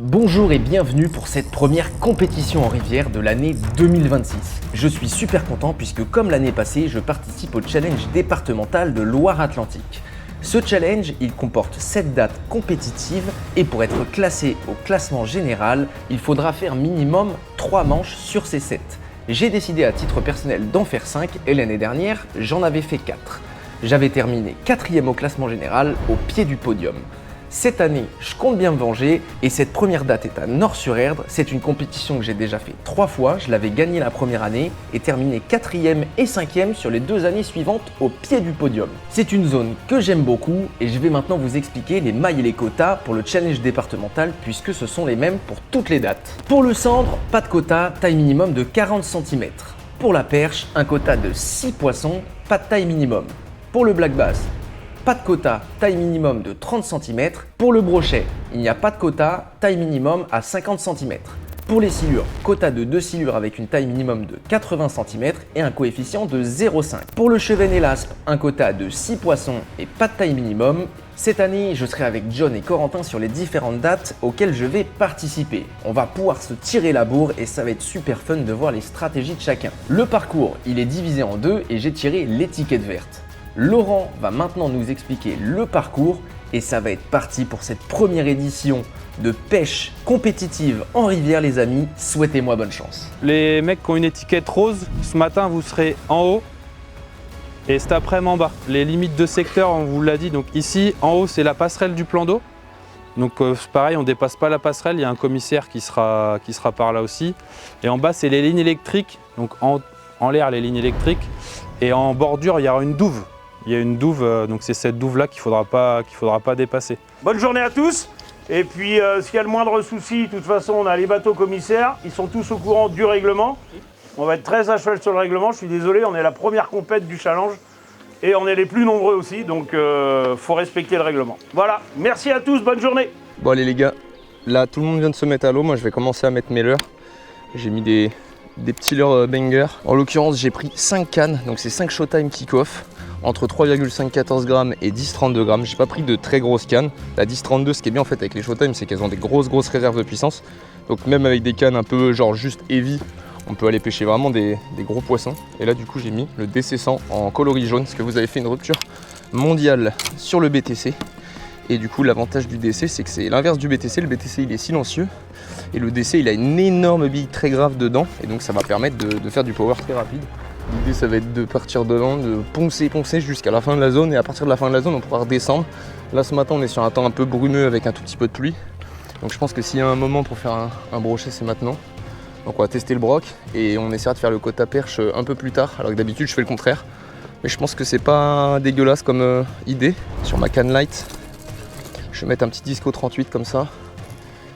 Bonjour et bienvenue pour cette première compétition en rivière de l'année 2026. Je suis super content puisque comme l'année passée, je participe au challenge départemental de Loire-Atlantique. Ce challenge, il comporte 7 dates compétitives et pour être classé au classement général, il faudra faire minimum 3 manches sur ces 7. J'ai décidé à titre personnel d'en faire 5 et l'année dernière, j'en avais fait 4. J'avais terminé 4e au classement général au pied du podium. Cette année, je compte bien me venger et cette première date est à Nort-sur-Erdre. C'est une compétition que j'ai déjà fait 3 fois. Je l'avais gagnée la première année et terminé 4e et 5e sur les 2 années suivantes au pied du podium. C'est une zone que j'aime beaucoup et je vais maintenant vous expliquer les mailles et les quotas pour le challenge départemental puisque ce sont les mêmes pour toutes les dates. Pour le cendre, pas de quota, taille minimum de 40 cm. Pour la perche, un quota de 6 poissons, pas de taille minimum. Pour le black bass, pas de quota, taille minimum de 30 cm. Pour le brochet, il n'y a pas de quota, taille minimum à 50 cm. Pour les silures, quota de 2 silures avec une taille minimum de 80 cm et un coefficient de 0,5. Pour le cheven et l'aspe, un quota de 6 poissons et pas de taille minimum. Cette année, je serai avec John et Corentin sur les différentes dates auxquelles je vais participer. On va pouvoir se tirer la bourre et ça va être super fun de voir les stratégies de chacun. Le parcours, il est divisé en deux et j'ai tiré l'étiquette verte. Laurent va maintenant nous expliquer le parcours et ça va être parti pour cette première édition de pêche compétitive en rivière les amis, souhaitez-moi bonne chance. Les mecs qui ont une étiquette rose, ce matin vous serez en haut et cet après-midi en bas. Les limites de secteur, on vous l'a dit, donc ici en haut c'est la passerelle du plan d'eau. Donc c'est pareil, on ne dépasse pas la passerelle, il y a un commissaire qui sera par là aussi. Et en bas c'est les lignes électriques, donc en l'air les lignes électriques et en bordure il y aura une douve. Il y a une douve, donc c'est cette douve-là qu'il faudra pas dépasser. Bonne journée à tous. Et puis, s'il y a le moindre souci, de toute façon, on a les bateaux commissaires. Ils sont tous au courant du règlement. On va être très à cheval sur le règlement. Je suis désolé, on est la première compète du challenge. Et on est les plus nombreux aussi, donc faut respecter le règlement. Voilà, merci à tous, bonne journée. Bon allez les gars, là tout le monde vient de se mettre à l'eau. Moi je vais commencer à mettre mes leurres. J'ai mis des petits leurres banger. En l'occurrence j'ai pris 5 cannes, donc c'est 5 Showtime kick-off. Entre 3,514 grammes et 10,32 grammes. J'ai pas pris de très grosses cannes. La 10,32, ce qui est bien en fait avec les Showtime, c'est qu'elles ont des grosses réserves de puissance. Donc même avec des cannes un peu genre juste heavy, on peut aller pêcher vraiment des gros poissons. Et là du coup j'ai mis le DC100 en coloris jaune parce que vous avez fait une rupture mondiale sur le BTC. Et du coup l'avantage du DC c'est que c'est l'inverse du BTC. Le BTC il est silencieux et le DC il a une énorme bille très grave dedans. Et donc ça va permettre de faire du power très rapide. L'idée ça va être de partir devant, de poncer jusqu'à la fin de la zone et à partir de la fin de la zone on pourra redescendre. Là ce matin on est sur un temps un peu brumeux avec un tout petit peu de pluie. Donc je pense que s'il y a un moment pour faire un brochet c'est maintenant. Donc on va tester le broc et on essaiera de faire le quota perche un peu plus tard alors que d'habitude je fais le contraire. Mais je pense que c'est pas dégueulasse comme idée. Sur ma canne light, je vais mettre un petit disco 38 comme ça.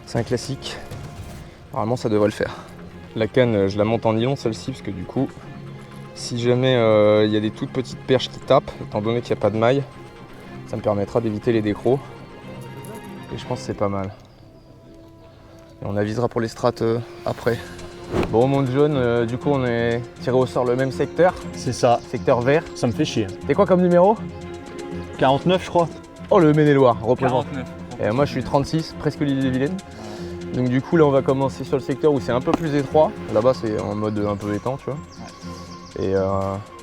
C'est un classique. Normalement ça devrait le faire. La canne je la monte en nylon celle-ci parce que du coup si jamais il y a des toutes petites perches qui tapent, étant donné qu'il n'y a pas de maille, ça me permettra d'éviter les décros. Et je pense que c'est pas mal. Et on avisera pour les strates après. Bon mon jaune, du coup on est tiré au sort le même secteur. C'est ça. Secteur vert. Ça me fait chier. T'es quoi comme numéro? 49 je crois. Oh le Maine-et-Loire, représente. 49. Et moi je suis 36, presque l'Ille-et-Vilaine. Donc du coup là on va commencer sur le secteur où c'est un peu plus étroit. Là-bas c'est en mode un peu étang tu vois. Et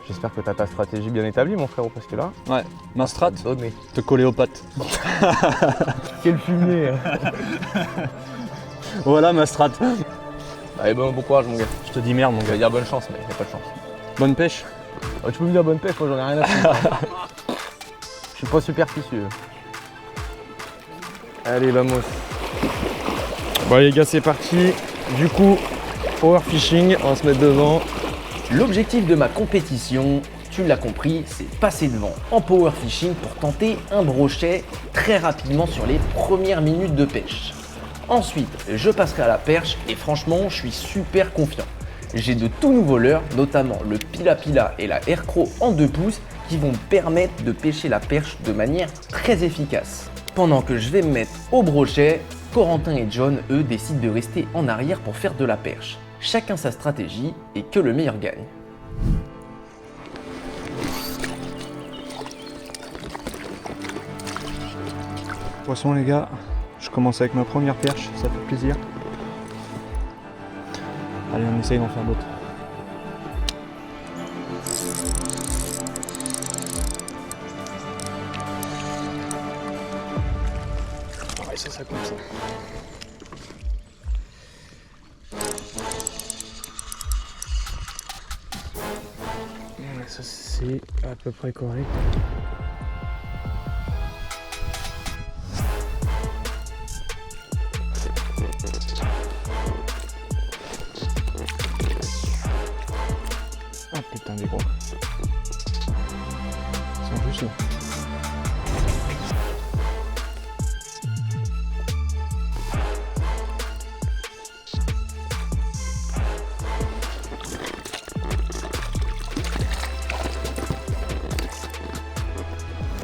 j'espère que tu as ta stratégie bien établie mon frérot parce que là... Ouais, ma strat, donné. te coller aux pattes. Quel fumier. Voilà ma strat. Allez bon courage mon gars. Je te dis merde mon Je vais gars. dire bonne chance mais il n'y a pas de chance. Bonne pêche. Tu peux me dire bonne pêche, moi j'en ai rien à foutre. Je suis pas superstitieux. Allez vamos. Bon les gars c'est parti. Du coup, power fishing, on va se mettre devant. L'objectif de ma compétition, tu l'as compris, c'est passer devant en power fishing pour tenter un brochet très rapidement sur les premières minutes de pêche. Ensuite, je passerai à la perche et franchement, je suis super confiant. J'ai de tout nouveaux leurres, notamment le Pila Pila et la Aircrow en 2 pouces qui vont me permettre de pêcher la perche de manière très efficace. Pendant que je vais me mettre au brochet, Corentin et John, eux, décident de rester en arrière pour faire de la perche. Chacun sa stratégie et que le meilleur gagne. Poisson les gars. Je commence avec ma première perche, ça fait plaisir. Allez, on essaye d'en faire d'autres. Ouais, ça comme ça. Ouais, ça c'est à peu près correct. Ah putain des gros. Ils sont juste là.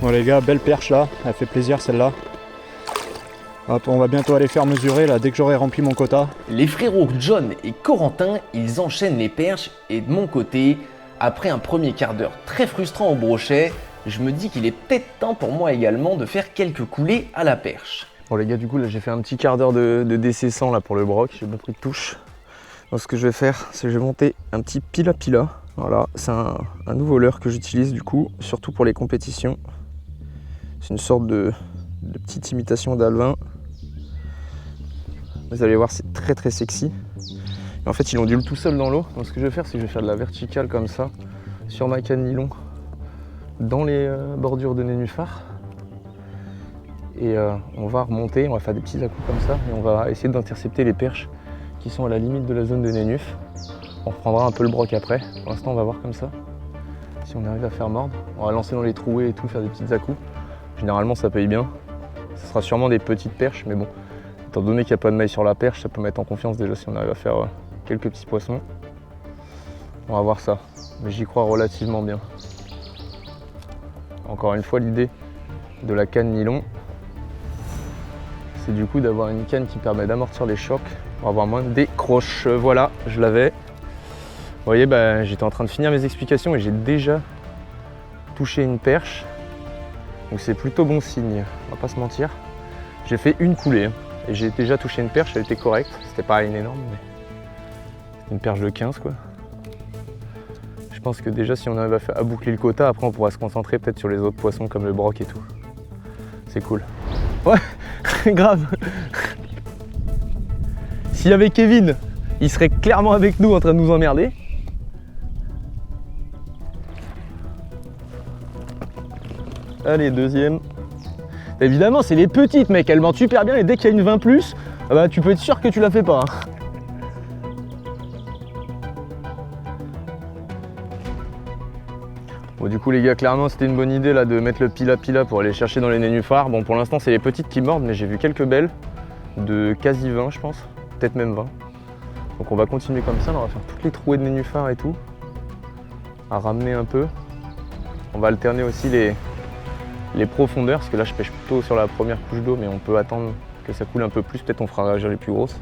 Bon les gars, belle perche là, elle fait plaisir celle-là. Hop, on va bientôt aller faire mesurer là dès que j'aurai rempli mon quota. Les frérots John et Corentin, ils enchaînent les perches et de mon côté, après un premier quart d'heure très frustrant au brochet, je me dis qu'il est peut-être temps pour moi également de faire quelques coulées à la perche. Bon les gars, du coup là j'ai fait un petit quart d'heure de DC100 là pour le broc, j'ai pas pris de touche. Donc ce que je vais faire, c'est que je vais monter un petit pila pila. Voilà, c'est un nouveau leurre que j'utilise du coup, surtout pour les compétitions. C'est une sorte de petite imitation d'Alvin. Vous allez voir, c'est très très sexy. Et en fait, il ondule tout seul dans l'eau. Donc ce que je vais faire, c'est que je vais faire de la verticale comme ça, sur ma canne nylon, dans les bordures de nénuphar. Et on va remonter, on va faire des petits à-coups comme ça, et on va essayer d'intercepter les perches qui sont à la limite de la zone de nénuf. On reprendra un peu le broc après. Pour l'instant, on va voir comme ça. Si on arrive à faire mordre, on va lancer dans les trouées et tout, faire des petits à-coups. Généralement, ça paye bien. Ce sera sûrement des petites perches, mais bon, étant donné qu'il n'y a pas de maille sur la perche, ça peut mettre en confiance déjà si on arrive à faire quelques petits poissons. On va voir ça, mais j'y crois relativement bien. Encore une fois, l'idée de la canne nylon, c'est du coup d'avoir une canne qui permet d'amortir les chocs pour avoir moins de décroches. Voilà, je l'avais. Vous voyez, j'étais en train de finir mes explications et j'ai déjà touché une perche. Donc c'est plutôt bon signe, on va pas se mentir. J'ai fait une coulée hein, et j'ai déjà touché une perche, elle était correcte. C'était pas une énorme, mais une perche de 15 quoi. Je pense que déjà si on arrive à boucler le quota, après on pourra se concentrer peut-être sur les autres poissons comme le broc et tout. C'est cool. Ouais, grave. S'il y avait Kevin, il serait clairement avec nous en train de nous emmerder. Allez, deuxième. Évidemment, c'est les petites, mec, elles mentent super bien et dès qu'il y a une 20+, tu peux être sûr que tu la fais pas. Bon, du coup, les gars, clairement, c'était une bonne idée là de mettre le pila pour aller chercher dans les nénuphars. Bon, pour l'instant, c'est les petites qui mordent, mais j'ai vu quelques belles de quasi 20, je pense, peut-être même 20. Donc, on va continuer comme ça, on va faire toutes les trouées de nénuphars et tout, à ramener un peu. On va alterner aussi les profondeurs, parce que là je pêche plutôt sur la première couche d'eau, mais on peut attendre que ça coule un peu plus, peut-être on fera réagir les plus grosses.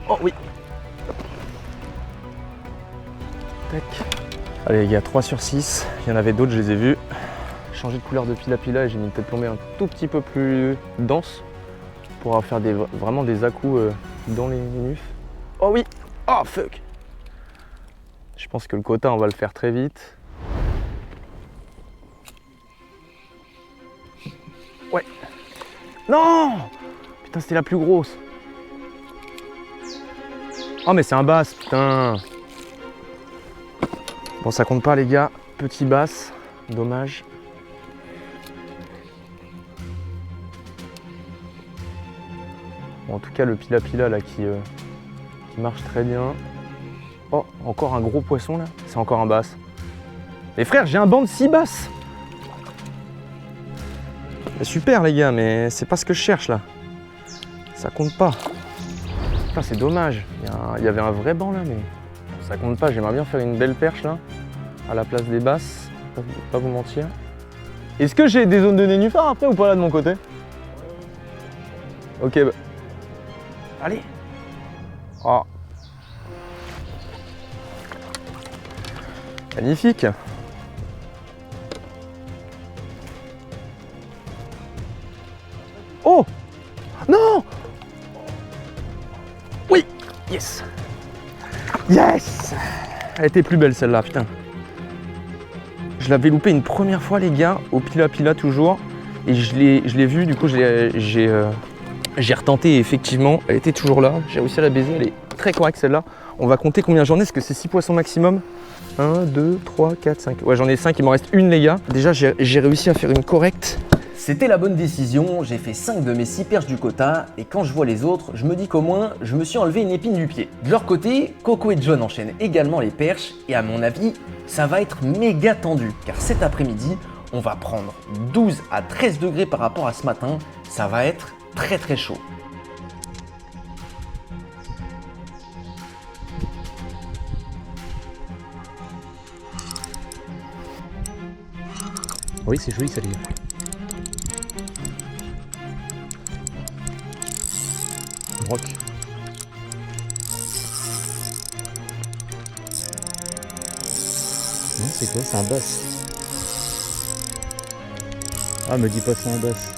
Oh oui. Tac. Allez les gars, 3 sur 6, il y en avait d'autres, je les ai vus. Changé de couleur de pila et j'ai mis une tête plombée un tout petit peu plus dense pour faire vraiment des à-coups dans les nénufs. Oh oui. Oh fuck. Je pense que le quota on va le faire très vite. Ouais. Non! Putain, c'était la plus grosse. Oh, mais c'est un bass, putain. Bon, ça compte pas, les gars. Petit bass. Dommage. Bon, en tout cas, le pila là qui marche très bien. Oh, encore un gros poisson là. C'est encore un bass. Les frères, j'ai un banc de 6 basses. Super les gars, mais c'est pas ce que je cherche là. Ça compte pas. Putain, c'est dommage. Il y avait un vrai banc là, mais ça compte pas. J'aimerais bien faire une belle perche là, à la place des basses. Pas vous mentir. Est-ce que j'ai des zones de nénuphar après ou pas là de mon côté? Ok, allez. Oh. Magnifique. Oh! Oui. Yes. Yes. Elle était plus belle celle-là, putain. Je l'avais loupé une première fois les gars, au pila toujours. Et je l'ai vue, du coup j'ai retenté et effectivement, elle était toujours là. J'ai réussi à la baiser, elle est très correcte celle-là. On va compter combien j'en ai, parce que c'est 6 poissons maximum. 1, 2, 3, 4, 5. Ouais, j'en ai 5, il m'en reste une les gars. Déjà j'ai réussi à faire une correcte. C'était la bonne décision, j'ai fait 5 de mes 6 perches du quota et quand je vois les autres, je me dis qu'au moins je me suis enlevé une épine du pied. De leur côté, Coco et John enchaînent également les perches et à mon avis, ça va être méga tendu car cet après-midi, on va prendre 12 à 13 degrés par rapport à ce matin, ça va être très très chaud. Oui, c'est joli ça, les gars. Broc. Non, c'est quoi? C'est un bass. Ah, me dis pas c'est un bass.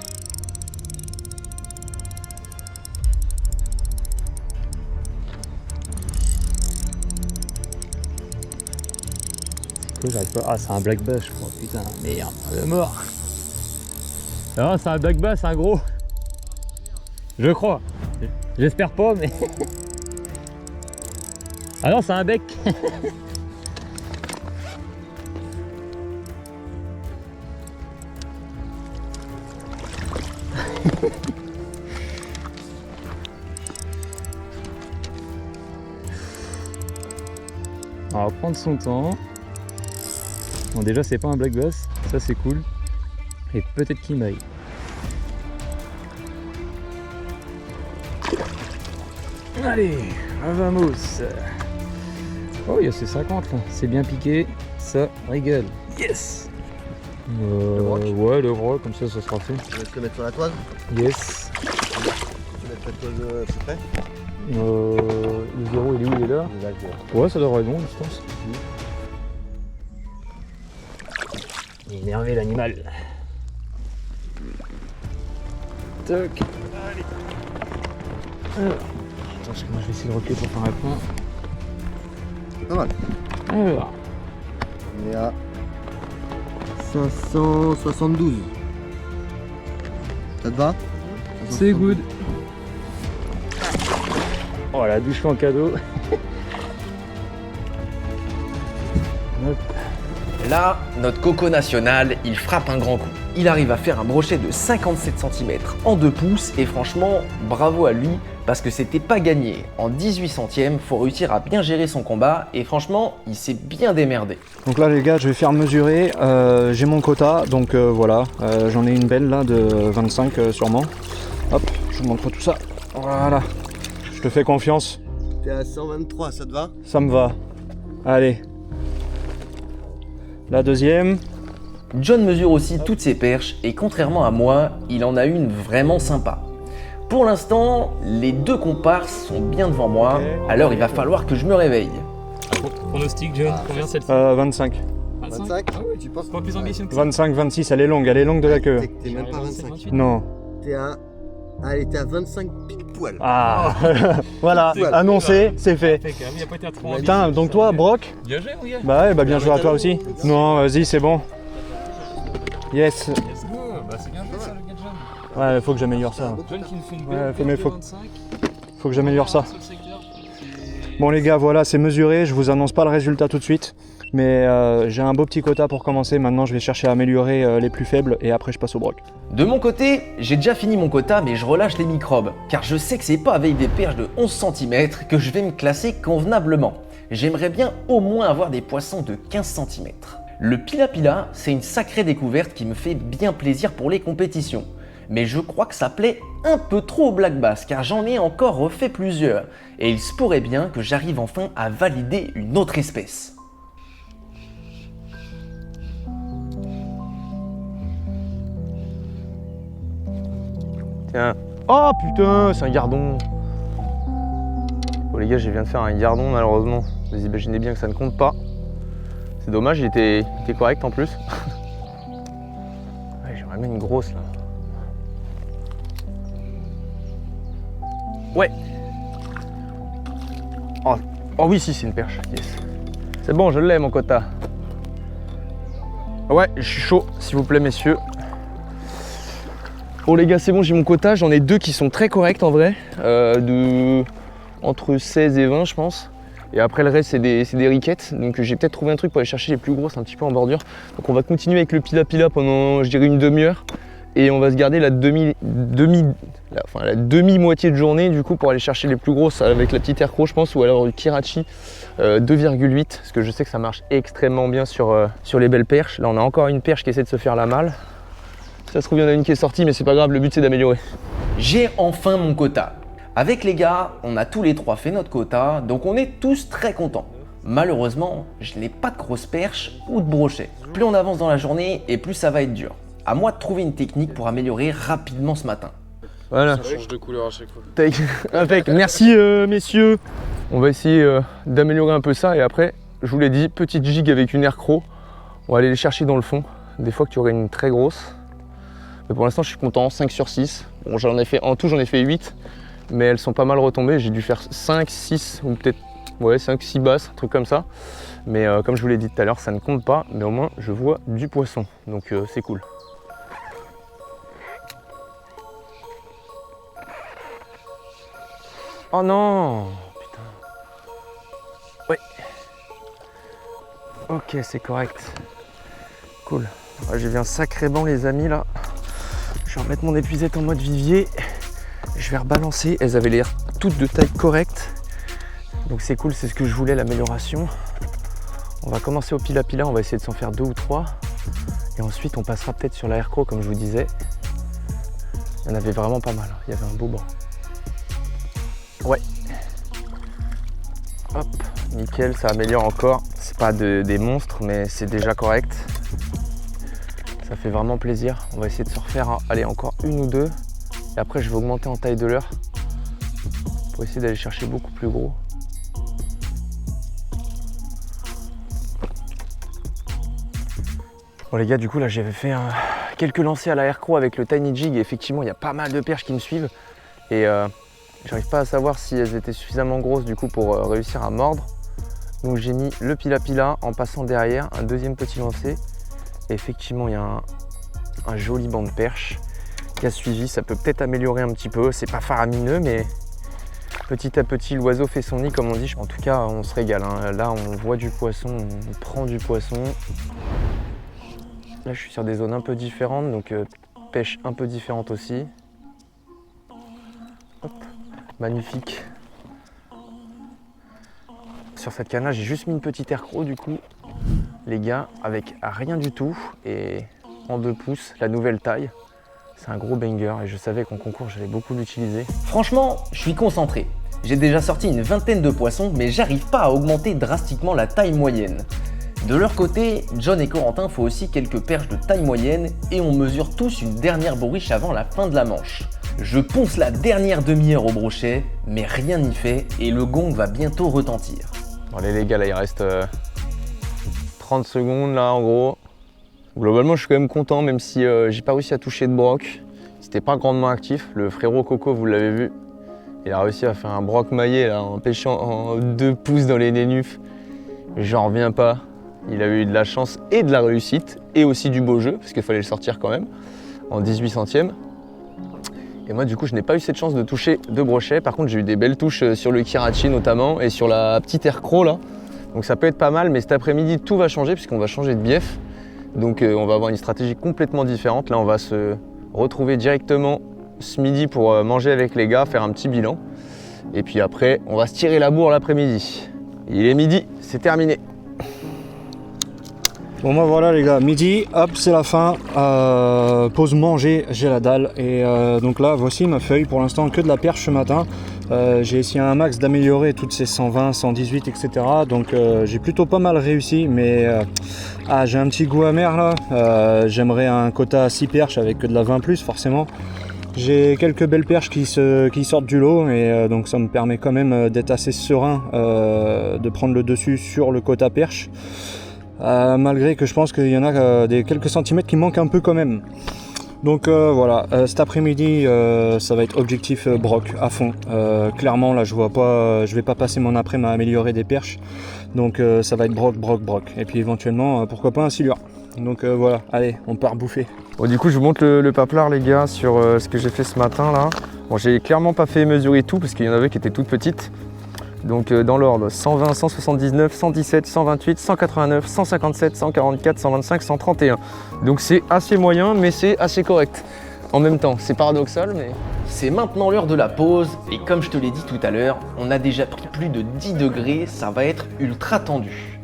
C'est quoi? J'arrive pas. Ah, c'est un black bass, je crois. Putain, merde, le mort. Non, c'est un black bass, un gros. Je crois. J'espère pas, mais. Ah non, c'est un bec. On va prendre son temps. Bon, déjà, c'est pas un black bass, ça c'est cool. Et peut-être qu'il m'aille. Allez, vamos. Oh, il y a ces 50 là, c'est bien piqué, ça régale. Yes. Ouais, le broc, comme ça sera fait. Tu vas te le mettre sur la toile? Yes. Tu vas mettre la toile à peu près? Le zéro, il est où? Il est là? Ouais, ça devrait être bon, je pense. Il est énervé l'animal. Toc. Allez. Alors. Parce que moi je vais essayer de reculer pour faire un point. C'est pas mal. Alors. On est à 572. Ça te va? C'est good. Oh la douche en cadeau. Hop. Là, notre Coco national, il frappe un grand coup. Il arrive à faire un brochet de 57 cm en 2 pouces et franchement, bravo à lui parce que c'était pas gagné. En 18 centièmes, faut réussir à bien gérer son combat et franchement, il s'est bien démerdé. Donc là les gars, je vais faire mesurer, j'ai mon quota, donc voilà, j'en ai une belle là de 25 sûrement. Hop, je vous montre tout ça, voilà, je te fais confiance, T'es à 123, ça te va? ça me va. Allez, la deuxième, John mesure aussi toutes ses perches et contrairement à moi, il en a une vraiment sympa. Pour l'instant, les deux comparses sont bien devant moi, alors il va falloir que je me réveille. Pronostic, John, combien celle-ci? 25. 25? Ah oui, tu penses pas plus ambitieux que ça? 25, 26, elle est longue de la queue. T'es même pas 25. Non. T'es à... Allez, t'es à 25 pile poil. Ah, voilà, annoncé, c'est fait. Il a pas été à 3. Putain, donc toi, Brock? Bien joué, mon gars. Bah ouais, bah bien joué à toi aussi. Non, vas-y, c'est bon. Yes. Let's go. Bah c'est bien joué ça, le gars de John. Ouais, faut que j'améliore ça. John qui nous fait une Ouais, belle faut- 25. Faut que j'améliore ça. Sur le secteur. Bon les gars, voilà, c'est mesuré, je vous annonce pas le résultat tout de suite, mais j'ai un beau petit quota pour commencer. Maintenant je vais chercher à améliorer les plus faibles et après je passe au broc. De mon côté, j'ai déjà fini mon quota mais je relâche les microbes, car je sais que c'est pas avec des perches de 11 cm que je vais me classer convenablement. J'aimerais bien au moins avoir des poissons de 15 cm. Le pila-pila, c'est une sacrée découverte qui me fait bien plaisir pour les compétitions. Mais je crois que ça plaît un peu trop au black bass car j'en ai encore refait plusieurs et il se pourrait bien que j'arrive enfin à valider une autre espèce. Tiens. Oh putain, c'est un gardon. Bon les gars, je viens de faire un gardon malheureusement. Vous imaginez bien que ça ne compte pas. C'est dommage, il était correct en plus. Ouais, j'aimerais bien une grosse là. Ouais. Oh, oh oui, si, c'est une perche. Yes. C'est bon, je l'ai, mon quota. Ouais, je suis chaud, s'il vous plaît, messieurs. Bon, les gars, c'est bon, j'ai mon quota. J'en ai 2 qui sont très corrects, en vrai. Entre 16 et 20, je pense. Et après, le reste, c'est des riquettes. Donc, j'ai peut-être trouvé un truc pour aller chercher les plus grosses, un petit peu en bordure. Donc, on va continuer avec le pila-pila pendant, je dirais, une demi-heure. Et on va se garder la demi-moitié de journée du coup pour aller chercher les plus grosses avec la petite aircrow je pense, ou alors le kirachi 2,8 parce que je sais que ça marche extrêmement bien sur les belles perches. Là on a encore une perche qui essaie de se faire la malle. Si ça se trouve il y en a une qui est sortie mais c'est pas grave, le but c'est d'améliorer. J'ai enfin mon quota. Avec les gars, on a tous les 3 fait notre quota, donc on est tous très contents. Malheureusement, je n'ai pas de grosses perches ou de brochets. Plus on avance dans la journée et plus ça va être dur. À moi de trouver une technique pour améliorer rapidement ce matin. Voilà. Ça change de couleur à chaque fois. Impec. Merci messieurs. On va essayer d'améliorer un peu ça et après, je vous l'ai dit, petite gigue avec une aircrow. On va aller les chercher dans le fond. Des fois que tu aurais une très grosse. Mais pour l'instant, je suis content, 5 sur 6. Bon, en tout, j'en ai fait 8. Mais elles sont pas mal retombées. J'ai dû faire 5, 6 ou peut-être 5, 6 basses, un truc comme ça. Mais comme je vous l'ai dit tout à l'heure, ça ne compte pas. Mais au moins, je vois du poisson. Donc c'est cool. Oh non, putain. Oui. Ok, c'est correct. Cool. Ouais, j'ai vu un sacré banc les amis là. Je vais remettre mon épuisette en mode vivier. Je vais rebalancer. Elles avaient l'air toutes de taille correcte. Donc c'est cool, c'est ce que je voulais, l'amélioration. On va commencer au pila-pila, on va essayer de s'en faire 2 ou 3. Et ensuite on passera peut-être sur la aircrow comme je vous disais. Il y en avait vraiment pas mal, il y avait un beau banc. Ouais. Hop, nickel, ça améliore encore. C'est pas des monstres, mais c'est déjà correct. Ça fait vraiment plaisir. On va essayer de se refaire, allez, encore 1 ou 2. Et après, je vais augmenter en taille de leurre pour essayer d'aller chercher beaucoup plus gros. Bon les gars, du coup là j'avais fait quelques lancers à la aircrow avec le tiny jig et effectivement il y a pas mal de perches qui me suivent et j'arrive pas à savoir si elles étaient suffisamment grosses du coup pour réussir à mordre. Donc j'ai mis le pila-pila en passant derrière, un deuxième petit lancer. Et effectivement il y a un joli banc de perches qui a suivi. Ça peut peut-être améliorer un petit peu, c'est pas faramineux mais petit à petit l'oiseau fait son nid comme on dit. En tout cas on se régale, hein. Là on voit du poisson, on prend du poisson. Là je suis sur des zones un peu différentes, donc pêche un peu différente aussi. Hop, magnifique. Sur cette canne là j'ai juste mis une petite aircrow du coup, les gars, avec rien du tout et en 2 pouces, la nouvelle taille. C'est un gros banger et je savais qu'en concours j'allais beaucoup l'utiliser. Franchement, je suis concentré. J'ai déjà sorti une vingtaine de poissons, mais j'arrive pas à augmenter drastiquement la taille moyenne. De leur côté, John et Corentin font aussi quelques perches de taille moyenne et on mesure tous une dernière bourriche avant la fin de la manche. Je ponce la dernière demi-heure au brochet, mais rien n'y fait et le gong va bientôt retentir. Bon allez les gars, là il reste 30 secondes là en gros. Globalement je suis quand même content même si j'ai pas réussi à toucher de broc. C'était pas grandement actif. Le frérot Coco, vous l'avez vu, il a réussi à faire un broc maillé là, en pêchant en 2 pouces dans les nénuphs. J'en reviens pas. Il a eu de la chance et de la réussite et aussi du beau jeu parce qu'il fallait le sortir quand même en 18 centièmes. Et moi du coup je n'ai pas eu cette chance de toucher de brochet. Par contre j'ai eu des belles touches sur le kirachi notamment et sur la petite aircrow là. Donc ça peut être pas mal, mais cet après-midi tout va changer puisqu'on va changer de bief. Donc on va avoir une stratégie complètement différente. Là on va se retrouver directement ce midi pour manger avec les gars, faire un petit bilan. Et puis après on va se tirer la bourre l'après-midi. Il est midi, c'est terminé. Bon moi voilà les gars, midi, hop c'est la fin, pause manger, j'ai la dalle et donc là voici ma feuille, pour l'instant que de la perche ce matin. J'ai essayé un max d'améliorer toutes ces 120, 118 etc. Donc j'ai plutôt pas mal réussi mais j'ai un petit goût amer là, j'aimerais un quota 6 perches avec que de la 20+, forcément. J'ai quelques belles perches qui sortent du lot et donc ça me permet quand même d'être assez serein, de prendre le dessus sur le quota perche. Malgré que je pense qu'il y en a quelques centimètres qui manquent un peu quand même. Donc voilà, cet après-midi, ça va être objectif broc à fond. Clairement, là, je vais pas passer mon après-midi à améliorer des perches. Donc ça va être broc, broc, broc. Et puis éventuellement, pourquoi pas un silure. Donc voilà, allez, on part bouffer. Bon, du coup, je vous montre le paplard, les gars, sur ce que j'ai fait ce matin là. Bon, j'ai clairement pas fait mesurer tout parce qu'il y en avait qui étaient toutes petites. Donc dans l'ordre 120, 179, 117, 128, 189, 157, 144, 125, 131. Donc c'est assez moyen, mais c'est assez correct. En même temps, c'est paradoxal, mais... C'est maintenant l'heure de la pause et comme je te l'ai dit tout à l'heure, on a déjà pris plus de 10 degrés, ça va être ultra tendu.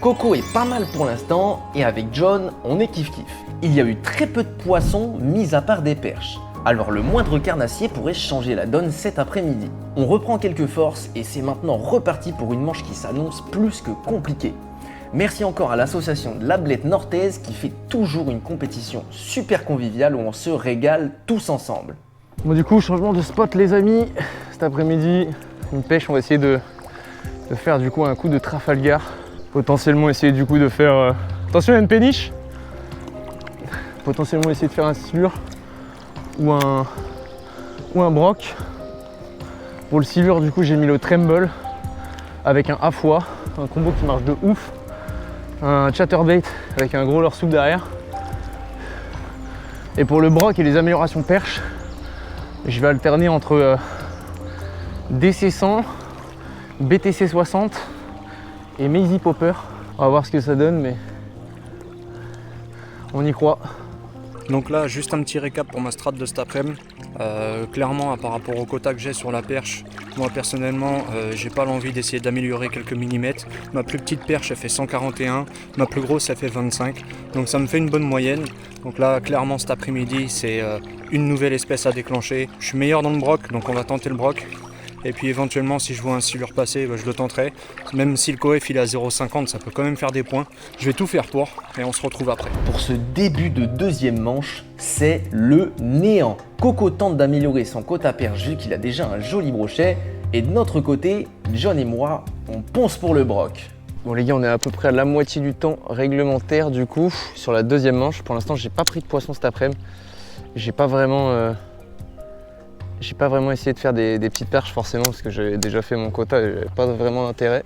Coco est pas mal pour l'instant et avec John, on est kiff-kiff. Il y a eu très peu de poissons, mis à part des perches. Alors le moindre carnassier pourrait changer la donne cet après-midi. On reprend quelques forces et c'est maintenant reparti pour une manche qui s'annonce plus que compliquée. Merci encore à l'association de l'Ablette Nortaise qui fait toujours une compétition super conviviale où on se régale tous ensemble. Bon, du coup, changement de spot, les amis. Cet après-midi, une pêche, on va essayer de faire du coup un coup de Trafalgar. Potentiellement essayer du coup de faire... Attention, il y a une péniche. Potentiellement essayer de faire un silure ou un broc. Pour le silure, du coup, j'ai mis le tremble avec un à-fois, un combo qui marche de ouf, un chatterbait avec un gros leurre soupe derrière. Et pour le broc et les améliorations perches, je vais alterner entre DC100, BTC 60 et Maisie Popper. On va voir ce que ça donne, mais on y croit. Donc là, juste un petit récap pour ma strat de cet après-midi. Clairement, par rapport au quota que j'ai sur la perche, moi personnellement, j'ai pas l'envie d'essayer d'améliorer quelques millimètres. Ma plus petite perche, elle fait 141, ma plus grosse, elle fait 25. Donc ça me fait une bonne moyenne. Donc là, clairement, cet après-midi, c'est une nouvelle espèce à déclencher. Je suis meilleur dans le broc, donc on va tenter le broc. Et puis éventuellement, si je vois un silure passer, je le tenterai. Même si le coef il est à 0,50, ça peut quand même faire des points. Je vais tout faire pour, et on se retrouve après. Pour ce début de deuxième manche, c'est le néant. Coco tente d'améliorer son quota perche vu qu'il a déjà un joli brochet. Et de notre côté, John et moi, on ponce pour le broc. Bon les gars, on est à peu près à la moitié du temps réglementaire du coup sur la deuxième manche. Pour l'instant, j'ai pas pris de poisson cet après-midi. J'ai pas vraiment essayé de faire des petites perches forcément parce que j'ai déjà fait mon quota et j'avais pas vraiment d'intérêt.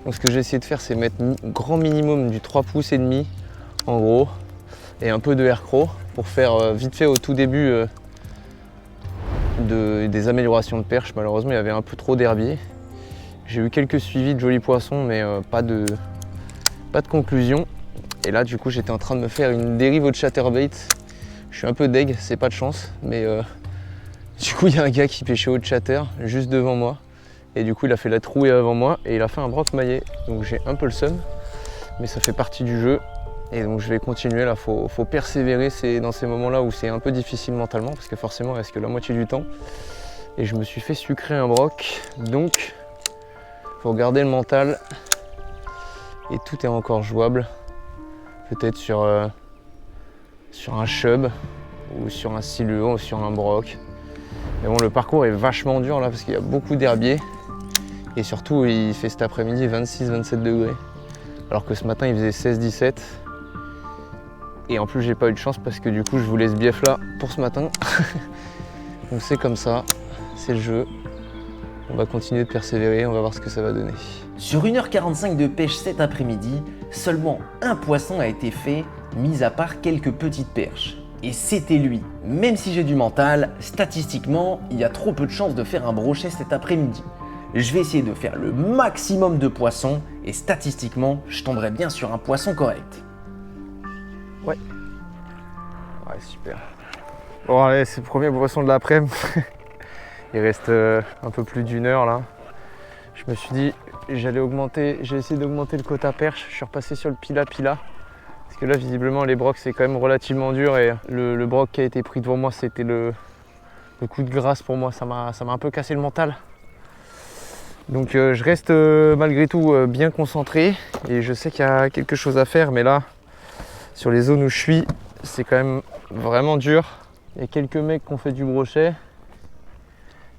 Donc ce que j'ai essayé de faire, c'est mettre grand minimum du 3 pouces et demi en gros et un peu de air croc pour faire vite fait au tout début des améliorations de perche. Malheureusement, il y avait un peu trop d'herbier. J'ai eu quelques suivis de jolis poissons, mais pas de conclusion. Et là, du coup, j'étais en train de me faire une dérive au chatterbait. Je suis un peu deg, c'est pas de chance, mais du coup, il y a un gars qui pêchait au chatter juste devant moi. Et du coup, il a fait la trouée avant moi et il a fait un broc maillet. Donc j'ai un peu le seum, mais ça fait partie du jeu. Et donc je vais continuer là, faut persévérer. C'est dans ces moments-là où c'est un peu difficile mentalement parce que forcément, il reste que la moitié du temps. Et je me suis fait sucrer un broc. Donc, faut garder le mental. Et tout est encore jouable. Peut-être sur un chub ou sur un silure ou sur un broc. Mais bon, le parcours est vachement dur là parce qu'il y a beaucoup d'herbier. Et surtout, il fait cet après-midi 26-27 degrés. Alors que ce matin, il faisait 16-17. Et en plus, j'ai pas eu de chance parce que du coup, je vous laisse bief là pour ce matin. Donc c'est comme ça, c'est le jeu. On va continuer de persévérer, on va voir ce que ça va donner. Sur 1h45 de pêche cet après-midi, seulement un poisson a été fait, mis à part quelques petites perches. Et c'était lui. Même si j'ai du mental, statistiquement, il y a trop peu de chances de faire un brochet cet après-midi. Je vais essayer de faire le maximum de poissons et statistiquement, je tomberai bien sur un poisson correct. Ouais, super. Bon allez, c'est le premier poisson de l'après-midi. Il reste un peu plus d'une heure là. Je me suis dit, j'ai essayé d'augmenter le quota perche. Je suis repassé sur le pila-pila. Parce que là, visiblement, les brocs, c'est quand même relativement dur. Et le broc qui a été pris devant moi, c'était le coup de grâce pour moi. Ça m'a un peu cassé le mental. Donc je reste malgré tout bien concentré. Et je sais qu'il y a quelque chose à faire. Mais là, sur les zones où je suis, c'est quand même vraiment dur. Il y a quelques mecs qui ont fait du brochet.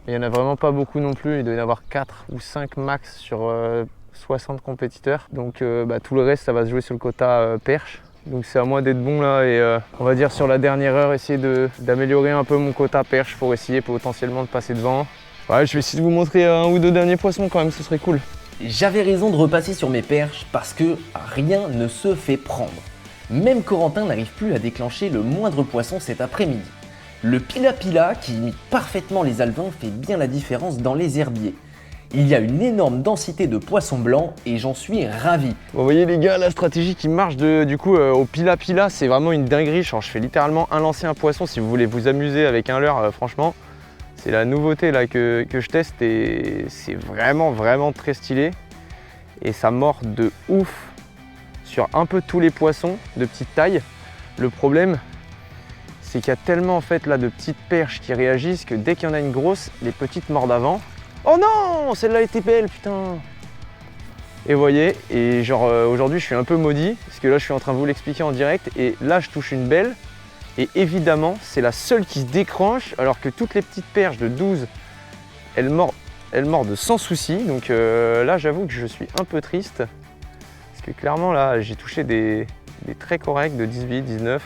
Il n'y en a vraiment pas beaucoup non plus. Il doit y en avoir 4 ou 5 max sur 60 compétiteurs. Donc tout le reste, ça va se jouer sur le quota perche. Donc c'est à moi d'être bon là et on va dire sur la dernière heure essayer d'améliorer un peu mon quota perche pour essayer potentiellement de passer devant. Ouais, je vais essayer de vous montrer un ou deux derniers poissons quand même, ce serait cool. J'avais raison de repasser sur mes perches parce que rien ne se fait prendre. Même Corentin n'arrive plus à déclencher le moindre poisson cet après-midi. Le pila-pila, qui imite parfaitement les alevins, fait bien la différence dans les herbiers. Il y a une énorme densité de poissons blancs et j'en suis ravi. Bon, vous voyez les gars, la stratégie qui marche du coup au pila-pila, c'est vraiment une dinguerie. Genre, je fais littéralement un lancer un poisson si vous voulez vous amuser avec un leurre, franchement. C'est la nouveauté là que je teste et c'est vraiment très stylé. Et ça mord de ouf sur un peu tous les poissons de petite taille. Le problème, c'est qu'il y a tellement en fait là de petites perches qui réagissent que dès qu'il y en a une grosse, les petites mordent avant. Oh non, celle-là était belle, putain. Et vous voyez, et genre aujourd'hui je suis un peu maudit parce que là je suis en train de vous l'expliquer en direct et là je touche une belle et évidemment c'est la seule qui se décroche alors que toutes les petites perches de 12 elles mordent sans souci. Donc là j'avoue que je suis un peu triste parce que clairement là j'ai touché des très corrects de 18, 19.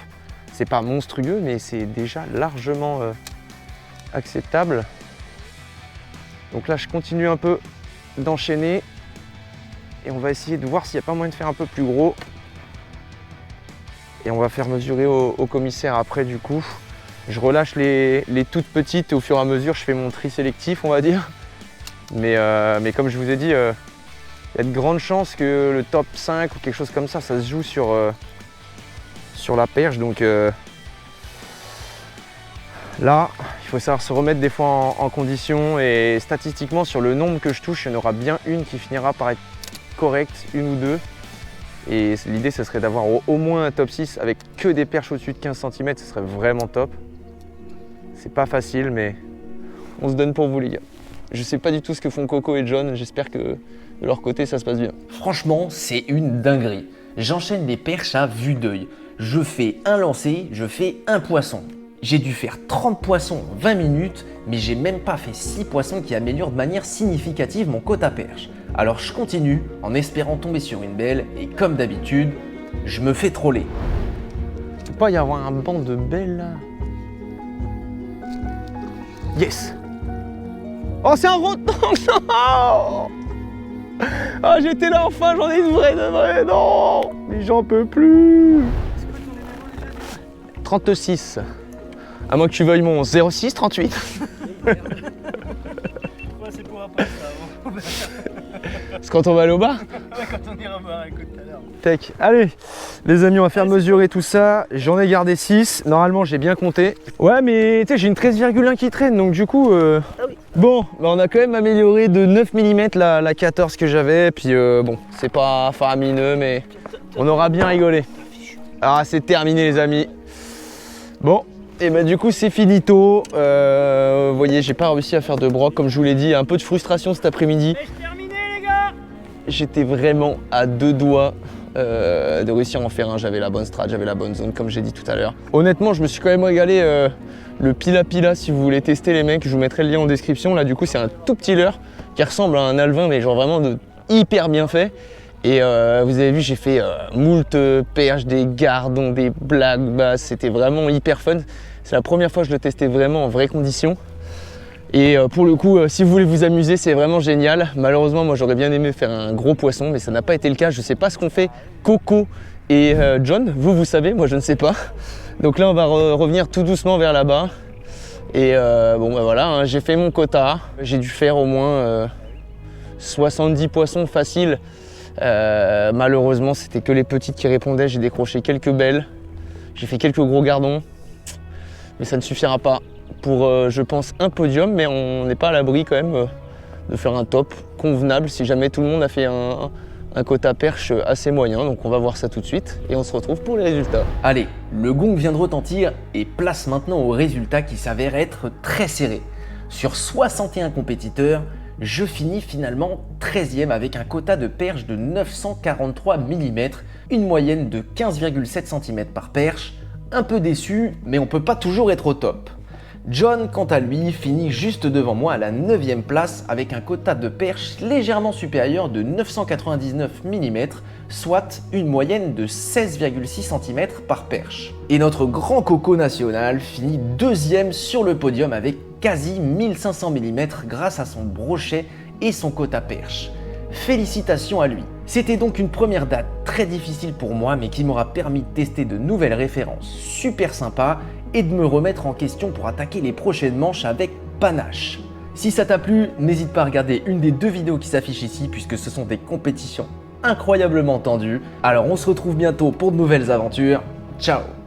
C'est pas monstrueux mais c'est déjà largement acceptable. Donc là je continue un peu d'enchaîner et on va essayer de voir s'il n'y a pas moyen de faire un peu plus gros. Et on va faire mesurer au commissaire après du coup. Je relâche les toutes petites et au fur et à mesure je fais mon tri sélectif on va dire. Mais comme je vous ai dit, il y a de grandes chances que le top 5 ou quelque chose comme ça se joue sur la perche. Donc là, il faut savoir se remettre des fois en condition et statistiquement sur le nombre que je touche, il y en aura bien une qui finira par être correcte, une ou deux. Et l'idée, ce serait d'avoir au moins un top 6 avec que des perches au-dessus de 15 cm, ce serait vraiment top. C'est pas facile, mais on se donne pour vous les gars. Je sais pas du tout ce que font Coco et John, j'espère que de leur côté ça se passe bien. Franchement, c'est une dinguerie. J'enchaîne les perches à vue d'œil. Je fais un lancer, je fais un poisson. J'ai dû faire 30 poissons en 20 minutes, mais j'ai même pas fait 6 poissons qui améliorent de manière significative mon quota perche. Alors je continue en espérant tomber sur une belle et comme d'habitude, je me fais troller. Il peut pas y avoir un banc de belles là. Yes. Oh c'est un rotan. Ah j'étais là enfin, j'en ai une vraie de vraie, non. Mais j'en peux plus. 36. À moins que tu veuilles mon 06 38. C'est pour après ça. C'est quand on va aller au bar. Ouais, quand on ira boire un coup tout à l'heure. Tech. Allez, les amis, on va faire mesurer tout ça. J'en ai gardé 6. Normalement, j'ai bien compté. Ouais, mais tu sais, j'ai une 13,1 qui traîne. Donc, du coup, bon, bah, on a quand même amélioré de 9 mm la 14 que j'avais. Puis, bon, c'est pas faramineux, mais on aura bien rigolé. Ah, c'est terminé, les amis. Bon. Et bah du coup c'est finito, vous voyez j'ai pas réussi à faire de broc comme je vous l'ai dit, un peu de frustration cet après-midi. C'est terminé les gars. J'étais vraiment à 2 doigts de réussir à en faire un, j'avais la bonne strat, j'avais la bonne zone comme j'ai dit tout à l'heure. Honnêtement je me suis quand même régalé, le pila-pila si vous voulez tester les mecs, je vous mettrai le lien en description. Là du coup c'est un tout petit leurre qui ressemble à un alevin mais genre vraiment hyper bien fait. Et vous avez vu j'ai fait moult perches, des gardons, des blagues basses, c'était vraiment hyper fun. C'est la première fois que je le testais vraiment en vraies conditions. Et pour le coup, si vous voulez vous amuser, c'est vraiment génial. Malheureusement, moi j'aurais bien aimé faire un gros poisson, mais ça n'a pas été le cas. Je ne sais pas ce qu'ont fait Coco et John. Vous savez, moi je ne sais pas. Donc là, on va revenir tout doucement vers là-bas. Et bon, bah voilà, hein, j'ai fait mon quota. J'ai dû faire au moins 70 poissons faciles. Malheureusement, c'était que les petites qui répondaient. J'ai décroché quelques belles. J'ai fait quelques gros gardons. Mais ça ne suffira pas pour, je pense, un podium, mais on n'est pas à l'abri quand même de faire un top convenable si jamais tout le monde a fait un quota perche assez moyen. Donc on va voir ça tout de suite et on se retrouve pour les résultats. Allez, le gong vient de retentir et place maintenant aux résultats qui s'avèrent être très serrés. Sur 61 compétiteurs, je finis finalement 13e avec un quota de perche de 943 mm, une moyenne de 15,7 cm par perche. Un peu déçu, mais on peut pas toujours être au top. John, quant à lui, finit juste devant moi à la 9e place avec un quota de perche légèrement supérieur de 999 mm, soit une moyenne de 16,6 cm par perche. Et notre grand coco national finit 2e sur le podium avec quasi 1500 mm grâce à son brochet et son quota perche. Félicitations à lui. C'était donc une première date très difficile pour moi mais qui m'aura permis de tester de nouvelles références super sympas et de me remettre en question pour attaquer les prochaines manches avec panache. Si ça t'a plu, n'hésite pas à regarder une des 2 vidéos qui s'affichent ici puisque ce sont des compétitions incroyablement tendues. Alors on se retrouve bientôt pour de nouvelles aventures. Ciao!